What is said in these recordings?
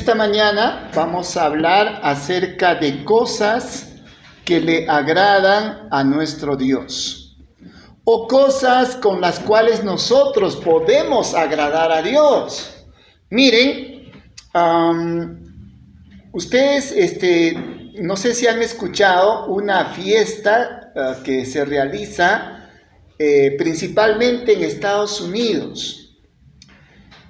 esta mañana vamos a hablar acerca de cosas que le agradan a nuestro Dios, o cosas con las cuales nosotros podemos agradar a Dios. Miren, ustedes, no sé si han escuchado una fiesta que se realiza principalmente en Estados Unidos.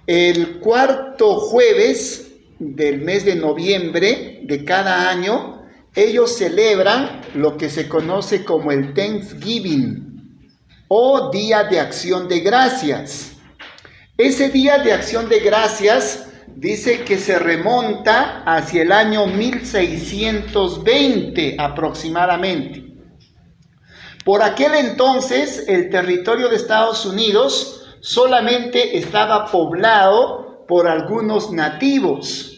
El cuarto jueves del mes de noviembre de cada año, ellos celebran lo que se conoce como el Thanksgiving o Día de Acción de Gracias. Ese Día de Acción de Gracias dice que se remonta hacia el año 1620 aproximadamente. Por aquel entonces, el territorio de Estados Unidos solamente estaba poblado por algunos nativos,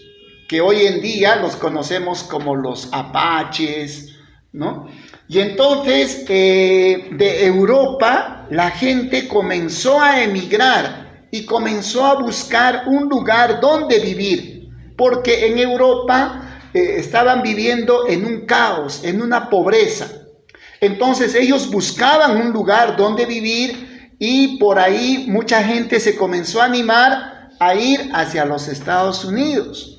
que hoy en día los conocemos como los apaches, ¿no? Y entonces de Europa la gente comenzó a emigrar y comenzó a buscar un lugar donde vivir, porque en Europa estaban viviendo en un caos, en una pobreza. Entonces ellos buscaban un lugar donde vivir y por ahí mucha gente se comenzó a animar a ir hacia los Estados Unidos.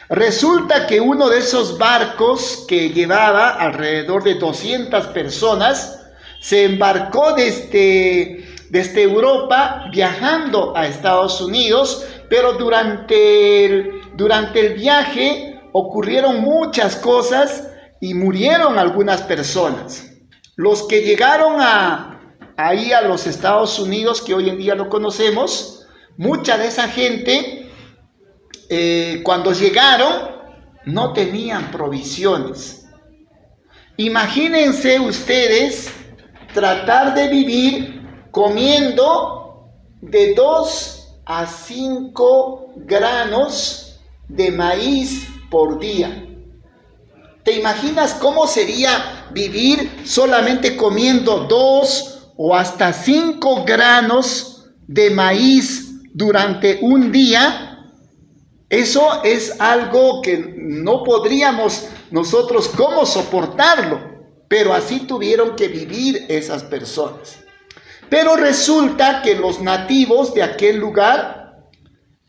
Resulta que uno de esos barcos que llevaba alrededor de 200 personas se embarcó desde Europa viajando a Estados Unidos, pero durante el viaje ocurrieron muchas cosas y murieron algunas personas. Los que llegaron ahí a los Estados Unidos, que hoy en día lo conocemos, mucha de esa gente, cuando llegaron, no tenían provisiones. Imagínense ustedes tratar de vivir comiendo de 2 a 5 granos de maíz por día. ¿Te imaginas cómo sería vivir solamente comiendo 2 o hasta 5 granos de maíz durante un día? Eso es algo que no podríamos nosotros cómo soportarlo, pero así tuvieron que vivir esas personas. Pero resulta que los nativos de aquel lugar,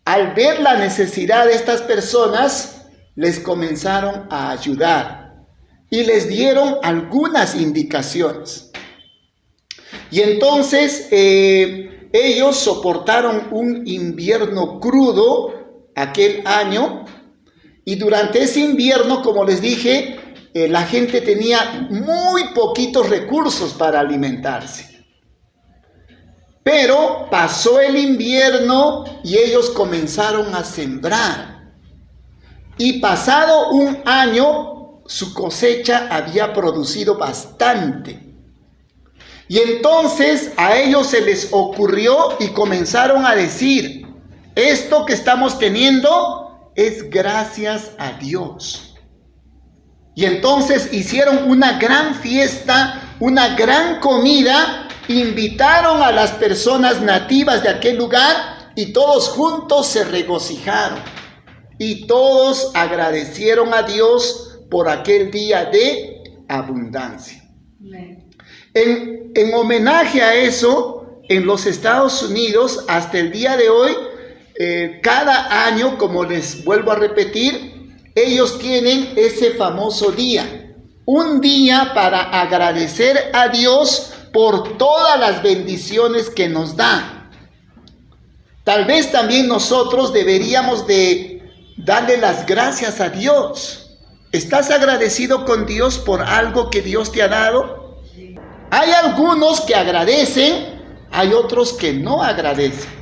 al ver la necesidad de estas personas, les comenzaron a ayudar y les dieron algunas indicaciones. Y entonces ellos soportaron un invierno crudo aquel año, y durante ese invierno, como les dije, la gente tenía muy poquitos recursos para alimentarse. Pero pasó el invierno y ellos comenzaron a sembrar. Y pasado un año, su cosecha había producido bastante. Y entonces a ellos se les ocurrió y comenzaron a decir: esto que estamos teniendo es gracias a Dios. Y entonces hicieron una gran fiesta, una gran comida, invitaron a las personas nativas de aquel lugar y todos juntos se regocijaron. Y todos agradecieron a Dios por aquel día de abundancia. En homenaje a eso, en los Estados Unidos, hasta el día de hoy, cada año, como les vuelvo a repetir, ellos tienen ese famoso día. Un día para agradecer a Dios por todas las bendiciones que nos da. Tal vez también nosotros deberíamos de darle las gracias a Dios. ¿Estás agradecido con Dios por algo que Dios te ha dado? Hay algunos que agradecen, hay otros que no agradecen.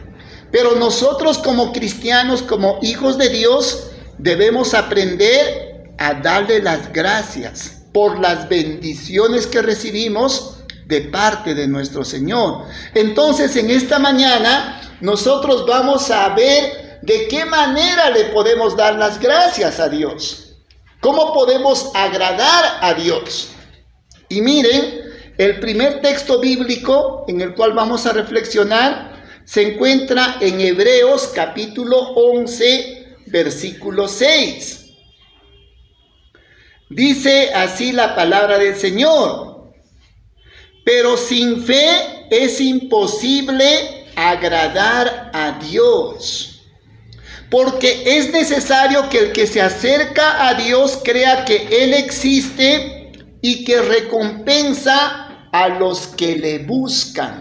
Pero nosotros como cristianos, como hijos de Dios, debemos aprender a darle las gracias por las bendiciones que recibimos de parte de nuestro Señor. Entonces, en esta mañana, nosotros vamos a ver ¿de qué manera le podemos dar las gracias a Dios? ¿Cómo podemos agradar a Dios? Y miren, el primer texto bíblico en el cual vamos a reflexionar se encuentra en Hebreos capítulo 11, versículo 6. Dice así la palabra del Señor: pero sin fe es imposible agradar a Dios, porque es necesario que el que se acerca a Dios crea que Él existe y que recompensa a los que le buscan.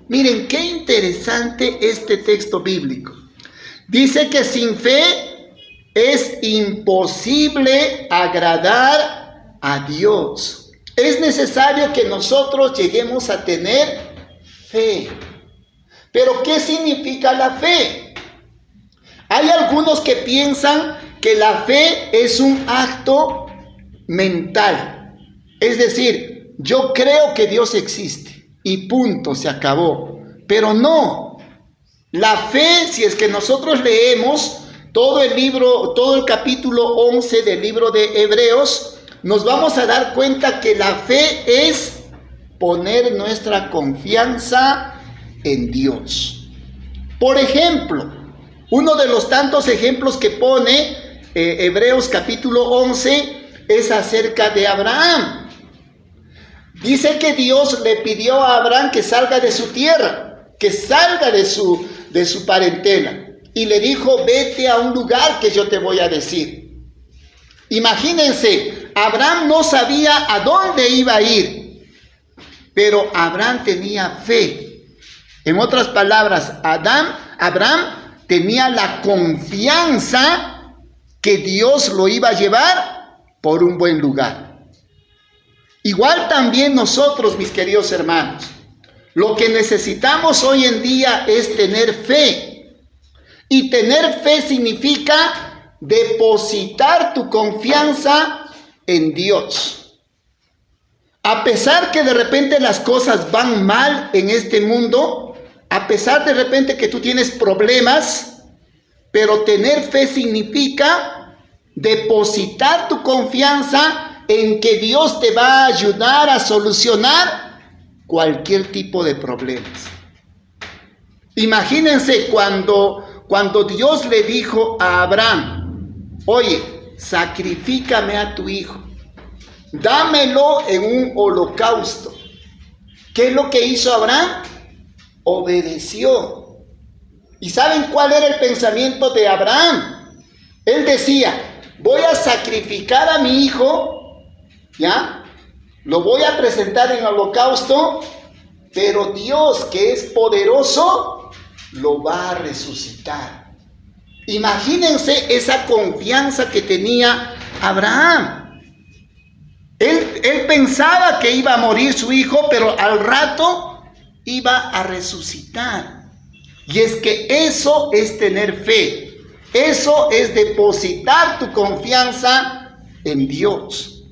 Miren, qué interesante este texto bíblico. Dice que sin fe es imposible agradar a Dios. Es necesario que nosotros lleguemos a tener fe. Pero ¿qué significa la fe? Hay algunos que piensan que la fe es un acto mental. Es decir, yo creo que Dios existe y punto, se acabó. Pero no. La fe, si es que nosotros leemos todo el capítulo 11 del libro de Hebreos, nos vamos a dar cuenta que la fe es poner nuestra confianza en Dios. Por ejemplo, uno de los tantos ejemplos que pone Hebreos capítulo 11 es acerca de Abraham. Dice que Dios le pidió a Abraham que salga de su tierra, que salga de su parentela. Y le dijo, vete a un lugar que yo te voy a decir. Imagínense, Abraham no sabía a dónde iba a ir, pero Abraham tenía fe. En otras palabras, Abraham tenía la confianza que Dios lo iba a llevar por un buen lugar. Igual también nosotros, mis queridos hermanos, lo que necesitamos hoy en día es tener fe. Y tener fe significa depositar tu confianza en Dios. A pesar que de repente las cosas van mal en este mundo, a pesar de repente que tú tienes problemas, pero tener fe significa depositar tu confianza en que Dios te va a ayudar a solucionar cualquier tipo de problemas. Imagínense cuando Dios le dijo a Abraham, oye, sacrifícame a tu hijo, dámelo en un holocausto. ¿Qué es lo que hizo Abraham? Obedeció. ¿Y saben cuál era el pensamiento de Abraham? Él decía, voy a sacrificar a mi hijo, ¿ya? Lo voy a presentar en holocausto, pero Dios, que es poderoso, lo va a resucitar. Imagínense esa confianza que tenía Abraham. Él pensaba que iba a morir su hijo, pero al rato iba a resucitar. Y es que eso es tener fe. Eso es depositar tu confianza en Dios.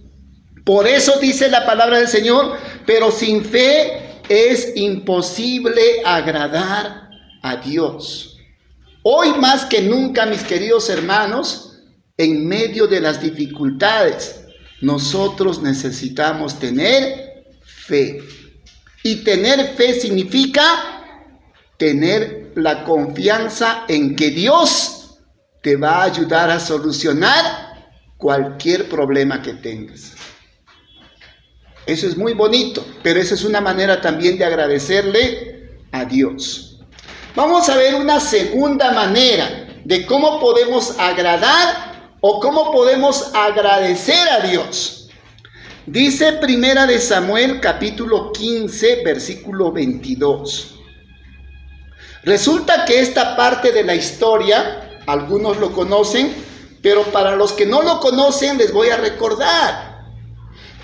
Por eso dice la palabra del Señor, pero sin fe es imposible agradar a Dios. Hoy más que nunca, mis queridos hermanos, en medio de las dificultades, nosotros necesitamos tener fe. Y tener fe significa tener la confianza en que Dios te va a ayudar a solucionar cualquier problema que tengas. Eso es muy bonito, pero esa es una manera también de agradecerle a Dios. Vamos a ver una segunda manera de cómo podemos agradar o cómo podemos agradecer a Dios. Dice Primera de Samuel capítulo 15 versículo 22. Resulta que esta parte de la historia, algunos lo conocen, pero para los que no lo conocen les voy a recordar.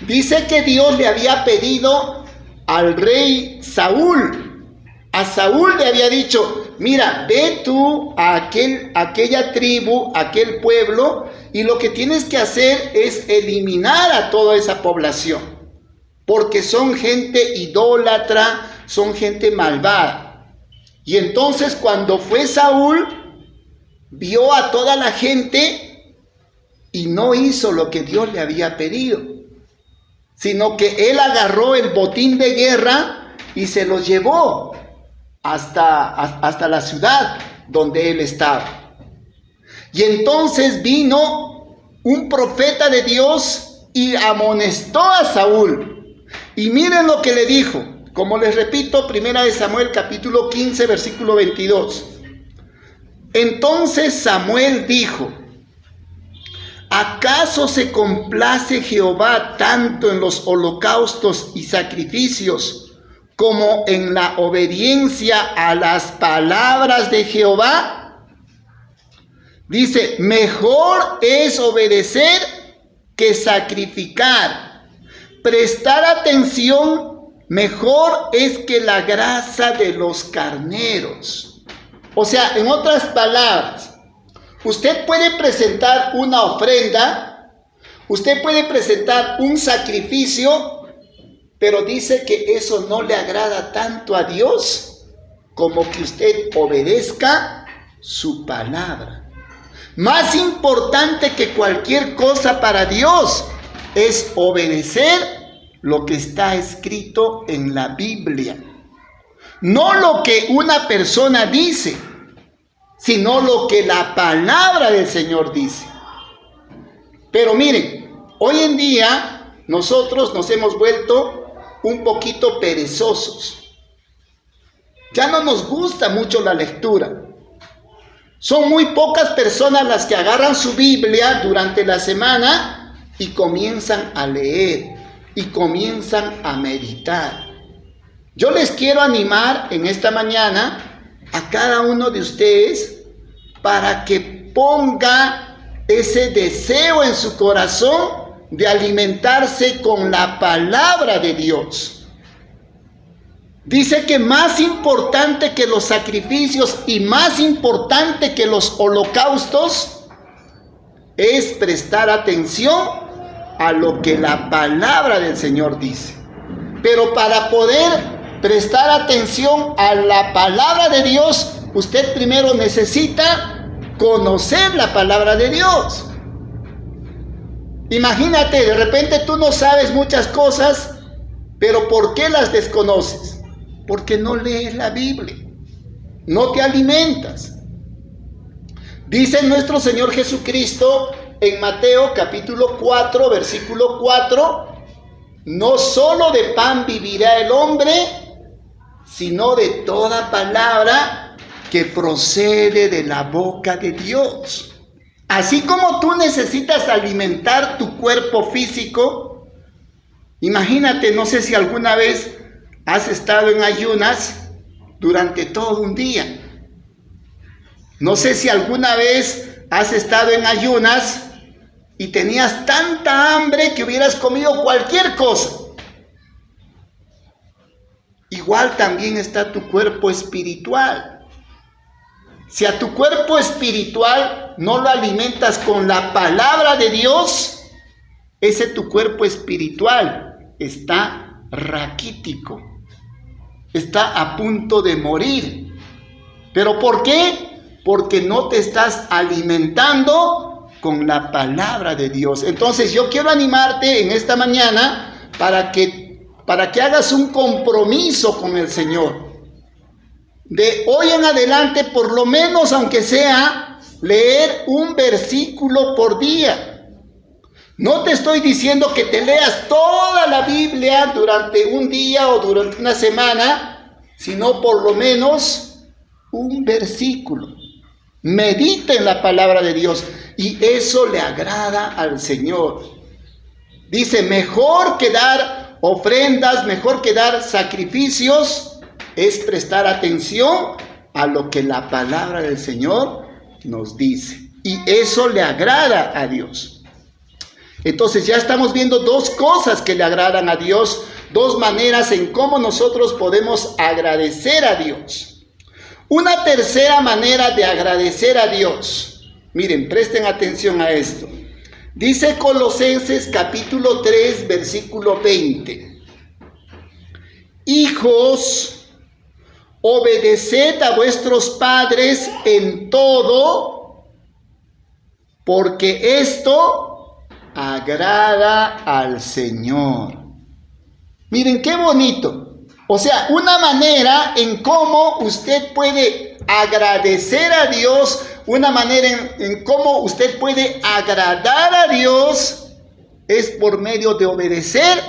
Dice que Dios le había pedido al rey Saúl. A Saúl le había dicho, mira, ve tú a aquella tribu, aquel pueblo, y lo que tienes que hacer es eliminar a toda esa población, porque son gente idólatra, son gente malvada. Y entonces cuando fue Saúl, vio a toda la gente y no hizo lo que Dios le había pedido, sino que él agarró el botín de guerra y se lo llevó hasta la ciudad donde él estaba. Y entonces vino un profeta de Dios y amonestó a Saúl. Y miren lo que le dijo. Como les repito, 1 Samuel capítulo 15, versículo 22. Entonces Samuel dijo: ¿acaso se complace Jehová tanto en los holocaustos y sacrificios como en la obediencia a las palabras de Jehová? Dice, mejor es obedecer que sacrificar. Prestar atención mejor es que la grasa de los carneros. O sea, en otras palabras, usted puede presentar una ofrenda, usted puede presentar un sacrificio, pero dice que eso no le agrada tanto a Dios como que usted obedezca su palabra. Más importante que cualquier cosa para Dios es obedecer lo que está escrito en la Biblia. No lo que una persona dice, sino lo que la palabra del Señor dice. Pero miren, hoy en día nosotros nos hemos vuelto un poquito perezosos. Ya no nos gusta mucho la lectura. Son muy pocas personas las que agarran su Biblia durante la semana y comienzan a leer y comienzan a meditar. Yo les quiero animar en esta mañana a cada uno de ustedes para que ponga ese deseo en su corazón de alimentarse con la palabra de Dios. Dice que más importante que los sacrificios y más importante que los holocaustos es prestar atención a lo que la palabra del Señor dice. Pero para poder prestar atención a la palabra de Dios, usted primero necesita conocer la palabra de Dios. Imagínate, de repente tú no sabes muchas cosas, pero ¿por qué las desconoces? Porque no lees la Biblia, no te alimentas. Dice nuestro Señor Jesucristo en Mateo capítulo 4, versículo 4, no solo de pan vivirá el hombre, sino de toda palabra que procede de la boca de Dios. Así como tú necesitas alimentar tu cuerpo físico, imagínate, no sé si alguna vez has estado en ayunas durante todo un día. No sé si alguna vez has estado en ayunas y tenías tanta hambre que hubieras comido cualquier cosa. Igual también está tu cuerpo espiritual. Si a tu cuerpo espiritual no lo alimentas con la palabra de Dios, ese tu cuerpo espiritual está raquítico. Está a punto de morir. ¿Pero por qué? Porque no te estás alimentando con la palabra de Dios. Entonces yo quiero animarte en esta mañana para que hagas un compromiso con el Señor. De hoy en adelante, por lo menos, aunque sea, leer un versículo por día. No te estoy diciendo que te leas toda la Biblia durante un día o durante una semana, sino por lo menos un versículo. Medita en la palabra de Dios y eso le agrada al Señor. Dice, mejor que dar ofrendas, mejor que dar sacrificios, es prestar atención a lo que la palabra del Señor nos dice. Y eso le agrada a Dios. Entonces ya estamos viendo dos cosas que le agradan a Dios, dos maneras en cómo nosotros podemos agradecer a Dios. Una tercera manera de agradecer a Dios. Miren, presten atención a esto. Dice Colosenses capítulo 3, versículo 20. Hijos, obedeced a vuestros padres en todo, porque esto agrada al Señor. Miren qué bonito. O sea, una manera en cómo usted puede agradecer a Dios, una manera en cómo usted puede agradar a Dios, es por medio de obedecer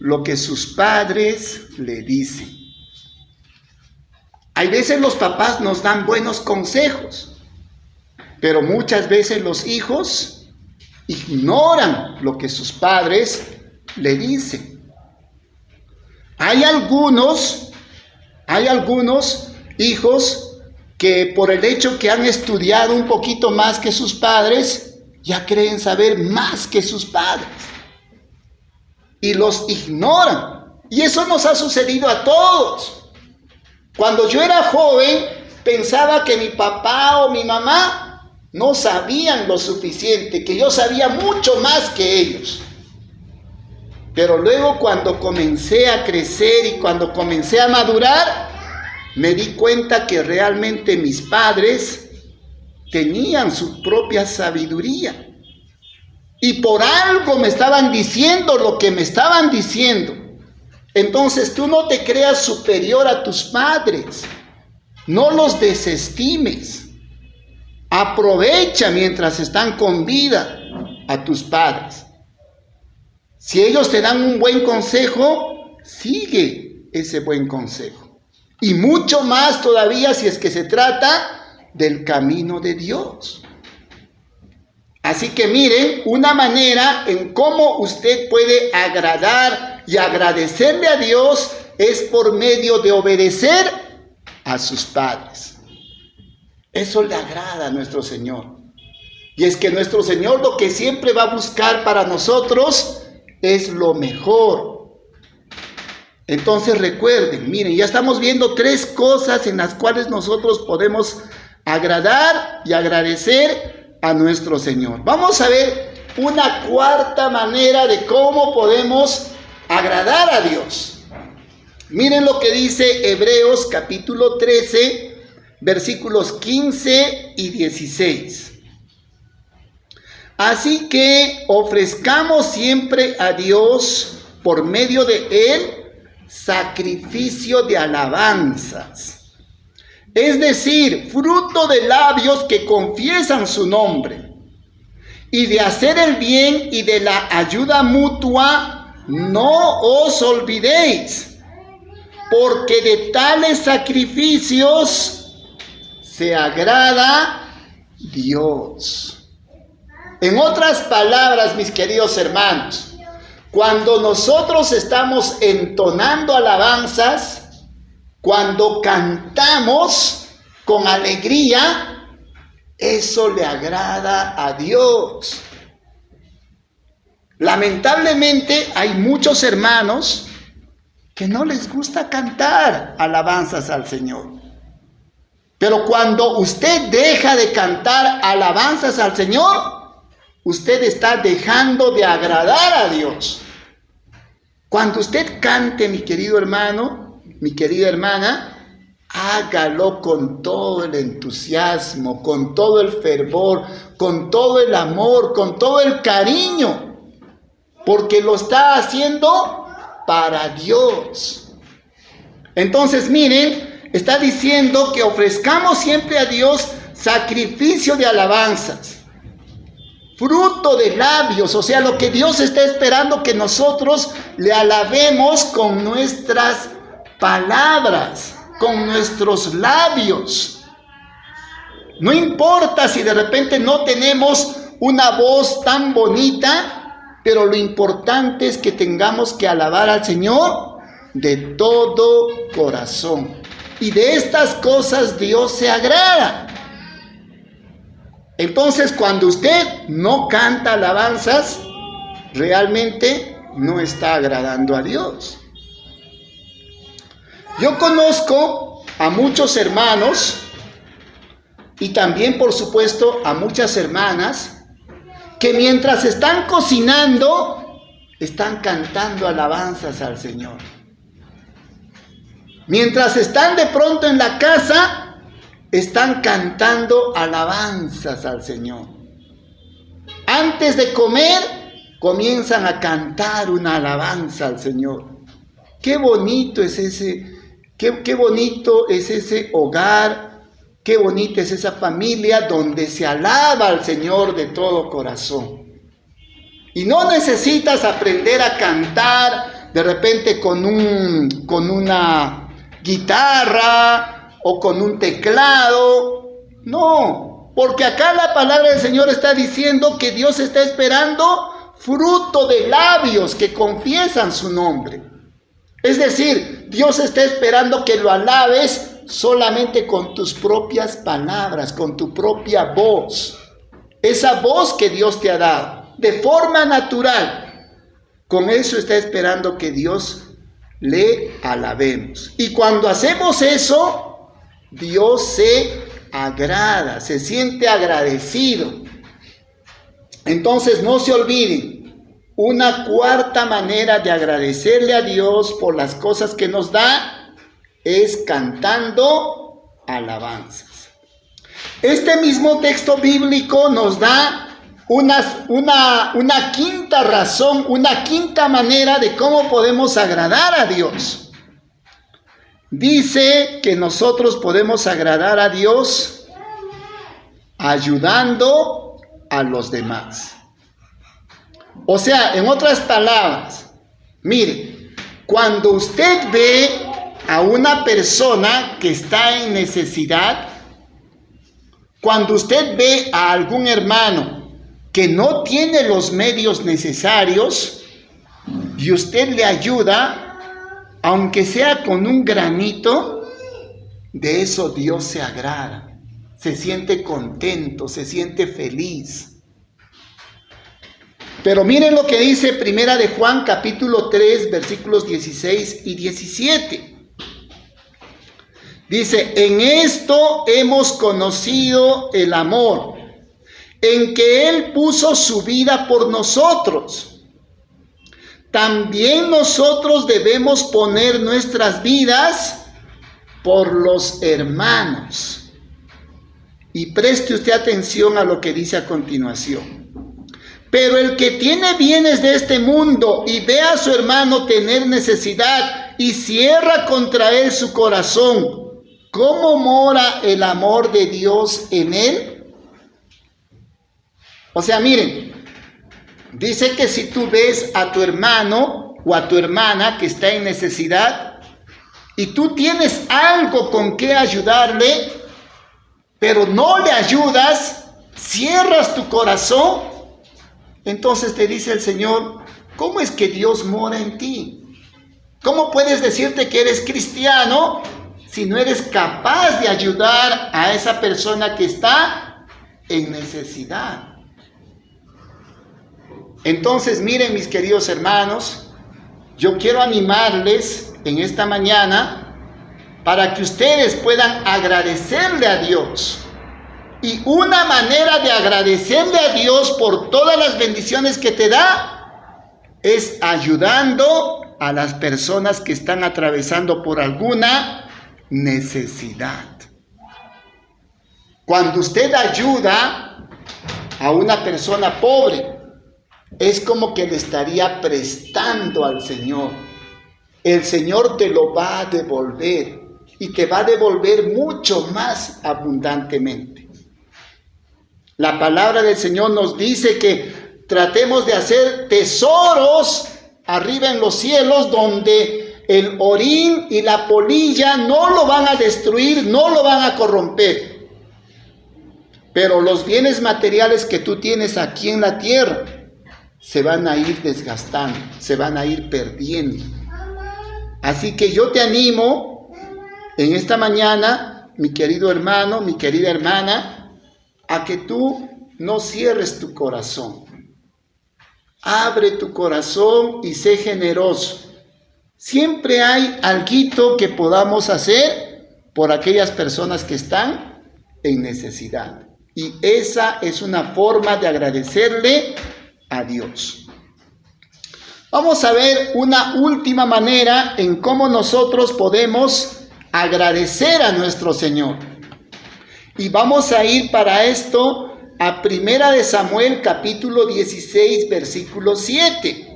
lo que sus padres le dicen. Hay veces los papás nos dan buenos consejos, pero muchas veces los hijos ignoran lo que sus padres le dicen. Hay algunos hijos que por el hecho que han estudiado un poquito más que sus padres, ya creen saber más que sus padres y los ignoran. Y eso nos ha sucedido a todos. Cuando yo era joven, pensaba que mi papá o mi mamá no sabían lo suficiente, que yo sabía mucho más que ellos. Pero luego cuando comencé a crecer y cuando comencé a madurar, me di cuenta que realmente mis padres tenían su propia sabiduría. Y por algo me estaban diciendo lo que me estaban diciendo. Entonces tú no te creas superior a tus padres. No los desestimes. Aprovecha mientras están con vida a tus padres. Si ellos te dan un buen consejo, sigue ese buen consejo. Y mucho más todavía si es que se trata del camino de Dios. Así que miren, una manera en cómo usted puede agradar y agradecerle a Dios es por medio de obedecer a sus padres. Eso le agrada a nuestro Señor. Y es que nuestro Señor lo que siempre va a buscar para nosotros es lo mejor. Entonces recuerden, miren, ya estamos viendo 3 cosas en las cuales nosotros podemos agradar y agradecer a nuestro Señor. Vamos a ver una 4ª manera de cómo podemos agradar a Dios. Miren lo que dice Hebreos capítulo 13, versículos 15 y 16. Así que ofrezcamos siempre a Dios por medio de Él sacrificio de alabanzas, es decir, fruto de labios que confiesan su nombre, y de hacer el bien y de la ayuda mutua no os olvidéis, porque de tales sacrificios se agrada Dios. En otras palabras, mis queridos hermanos, cuando nosotros estamos entonando alabanzas, cuando cantamos con alegría, eso le agrada a Dios. Lamentablemente hay muchos hermanos que no les gusta cantar alabanzas al Señor. Pero cuando usted deja de cantar alabanzas al Señor, usted está dejando de agradar a Dios. Cuando usted cante, mi querido hermano, mi querida hermana, hágalo con todo el entusiasmo, con todo el fervor, con todo el amor, con todo el cariño, porque lo está haciendo para Dios. Entonces, miren, está diciendo que ofrezcamos siempre a Dios sacrificio de alabanzas, fruto de labios, o sea, lo que Dios está esperando que nosotros le alabemos con nuestras palabras, con nuestros labios. No importa si de repente no tenemos una voz tan bonita, pero lo importante es que tengamos que alabar al Señor de todo corazón. Y de estas cosas Dios se agrada. Entonces, cuando usted no canta alabanzas, realmente no está agradando a Dios. Yo conozco a muchos hermanos y también, por supuesto, a muchas hermanas que mientras están cocinando, están cantando alabanzas al Señor. Mientras están de pronto en la casa, están cantando alabanzas al Señor. Antes de comer, comienzan a cantar una alabanza al Señor. Qué bonito es Qué bonito es ese hogar, qué bonita es esa familia donde se alaba al Señor de todo corazón. Y no necesitas aprender a cantar de repente con una guitarra o con un teclado. No, porque acá la palabra del Señor está diciendo que Dios está esperando fruto de labios que confiesan su nombre. Es decir, Dios está esperando que lo alabes solamente con tus propias palabras, con tu propia voz. Esa voz que Dios te ha dado, de forma natural. Con eso está esperando que Dios le alabemos. Y cuando hacemos eso, Dios se agrada, se siente agradecido. Entonces no se olviden, una cuarta manera de agradecerle a Dios por las cosas que nos da es cantando alabanzas. Este mismo texto bíblico nos da una quinta razón, una quinta manera de cómo podemos agradar a Dios. Dice que nosotros podemos agradar a Dios ayudando a los demás. O sea, en otras palabras, mire, cuando usted ve a una persona que está en necesidad, cuando usted ve a algún hermano que no tiene los medios necesarios y usted le ayuda, aunque sea con un granito, de eso Dios se agrada, se siente contento, se siente feliz. Pero miren lo que dice Primera de Juan capítulo 3 versículos 16 y 17. Dice, en esto hemos conocido el amor, en que Él puso su vida por nosotros. También nosotros debemos poner nuestras vidas por los hermanos. Y preste usted atención a lo que dice a continuación. Pero el que tiene bienes de este mundo y ve a su hermano tener necesidad y cierra contra él su corazón, ¿cómo mora el amor de Dios en él? O sea, miren, dice que si tú ves a tu hermano o a tu hermana que está en necesidad y tú tienes algo con que ayudarle, pero no le ayudas, cierras tu corazón, entonces te dice el Señor, ¿cómo es que Dios mora en ti? ¿Cómo puedes decirte que eres cristiano si no eres capaz de ayudar a esa persona que está en necesidad? Entonces, miren, mis queridos hermanos, yo quiero animarles en esta mañana para que ustedes puedan agradecerle a Dios. Y una manera de agradecerle a Dios por todas las bendiciones que te da es ayudando a las personas que están atravesando por alguna necesidad. Cuando usted ayuda a una persona pobre, es como que le estaría prestando al Señor. El Señor te lo va a devolver y te va a devolver mucho más abundantemente. La palabra del Señor nos dice que tratemos de hacer tesoros arriba en los cielos donde el orín y la polilla no lo van a destruir, no lo van a corromper. Pero los bienes materiales que tú tienes aquí en la tierra se van a ir desgastando, se van a ir perdiendo. Así que yo te animo en esta mañana, mi querido hermano, mi querida hermana, a que tú no cierres tu corazón. Abre tu corazón y sé generoso. Siempre hay alguito que podamos hacer por aquellas personas que están en necesidad. Y esa es una forma de agradecerle a Dios. Vamos a ver una última manera en cómo nosotros podemos agradecer a nuestro Señor. Y vamos a ir para esto a Primera de Samuel capítulo 16 versículo 7.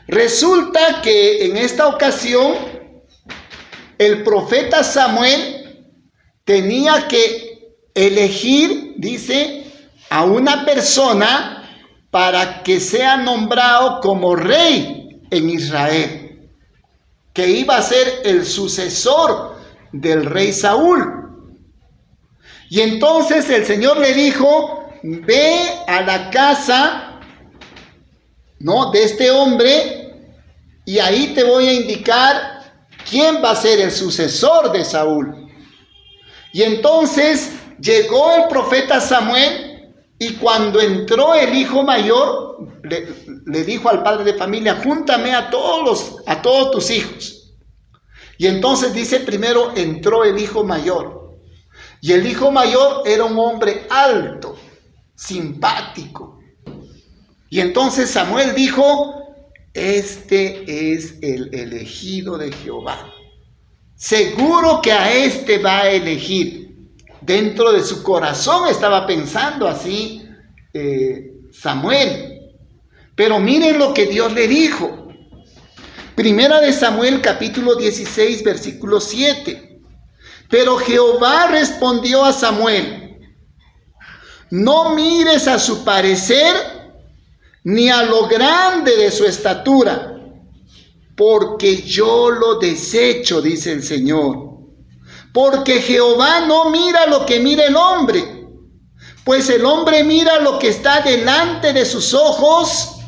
Resulta que en esta ocasión el profeta Samuel tenía que elegir, dice, a una persona para que sea nombrado como rey en Israel, que iba a ser el sucesor del rey Saúl. Y entonces el Señor le dijo: ve a la casa, ¿no?, de este hombre, y ahí te voy a indicar quién va a ser el sucesor de Saúl. Y entonces llegó el profeta Samuel, y cuando entró el hijo mayor, le dijo al padre de familia: júntame a todos tus hijos. Y entonces dice, primero entró el hijo mayor. Y el hijo mayor era un hombre alto, simpático. Y entonces Samuel dijo: este es el elegido de Jehová. Seguro que a este va a elegir. Dentro de su corazón estaba pensando así Samuel. Pero miren lo que Dios le dijo. Primera de Samuel, capítulo 16, versículo 7. Pero Jehová respondió a Samuel: no mires a su parecer, ni a lo grande de su estatura, porque yo lo desecho, dice el Señor. Porque Jehová no mira lo que mira el hombre, pues el hombre mira lo que está delante de sus ojos,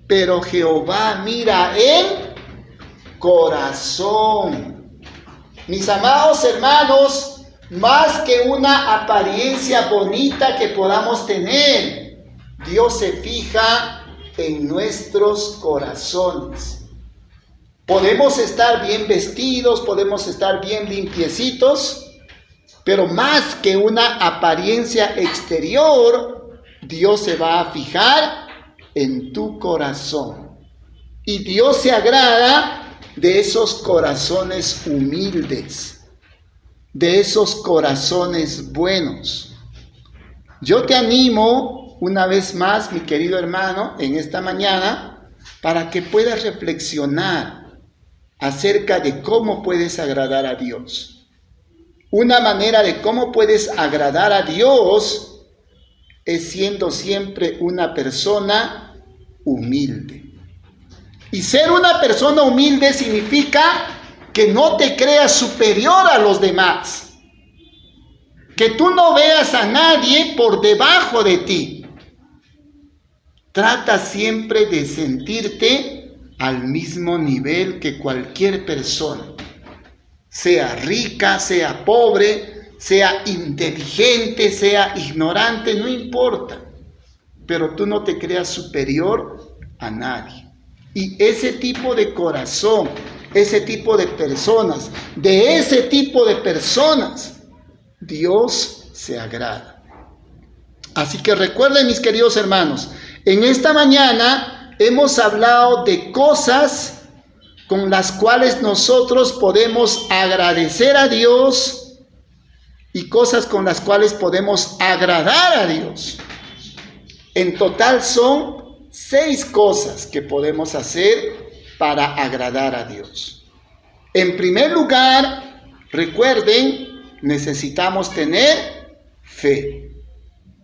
pero Jehová mira el corazón. Mis amados hermanos, más que una apariencia bonita que podamos tener, Dios se fija en nuestros corazones. Podemos estar bien vestidos, podemos estar bien limpiecitos, pero más que una apariencia exterior, Dios se va a fijar en tu corazón. Y Dios se agrada de esos corazones humildes, de esos corazones buenos. Yo te animo una vez más, mi querido hermano, en esta mañana, para que puedas reflexionar acerca de cómo puedes agradar a Dios. Una manera de cómo puedes agradar a Dios es siendo siempre una persona humilde. Y ser una persona humilde significa que no te creas superior a los demás, que tú no veas a nadie por debajo de ti. Trata siempre de sentirte al mismo nivel que cualquier persona, sea rica, sea pobre, sea inteligente, sea ignorante, no importa, pero tú no te creas superior a nadie. Y ese tipo de corazón, ese tipo de personas, de ese tipo de personas, Dios se agrada. Así que recuerden, mis queridos hermanos, en esta mañana hemos hablado de cosas con las cuales nosotros podemos agradecer a Dios y cosas con las cuales podemos agradar a Dios. En total son 6 cosas que podemos hacer para agradar a Dios. En primer lugar, recuerden, necesitamos tener fe.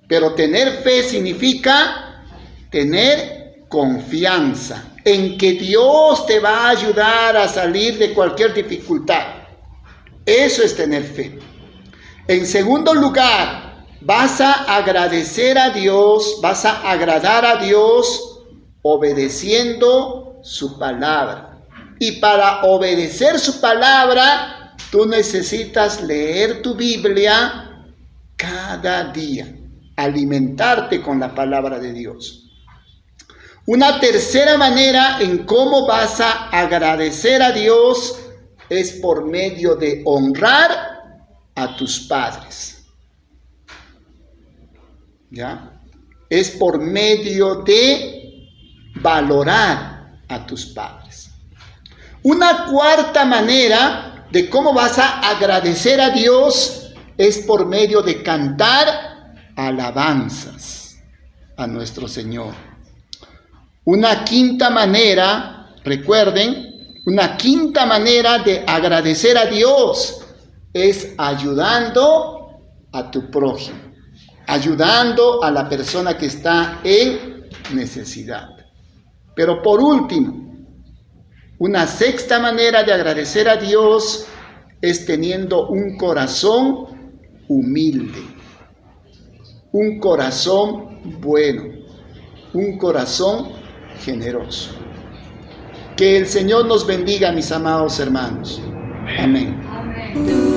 Pero tener fe significa tener confianza en que Dios te va a ayudar a salir de cualquier dificultad. Eso es tener fe. En segundo lugar, vas a agradecer a Dios, vas a agradar a Dios obedeciendo su palabra. Y para obedecer su palabra, tú necesitas leer tu Biblia cada día, alimentarte con la palabra de Dios. Una tercera manera en cómo vas a agradecer a Dios es por medio de honrar a tus padres. ¿Ya? Es por medio de valorar a tus padres. Una cuarta manera de cómo vas a agradecer a Dios es por medio de cantar alabanzas a nuestro Señor. Una quinta manera, recuerden, Una quinta manera de agradecer a Dios es ayudando a tu prójimo, ayudando a la persona que está en necesidad. Pero por último, una sexta manera de agradecer a Dios es teniendo un corazón humilde, un corazón bueno, un corazón generoso. Que el Señor nos bendiga, mis amados hermanos. Amén. Amén.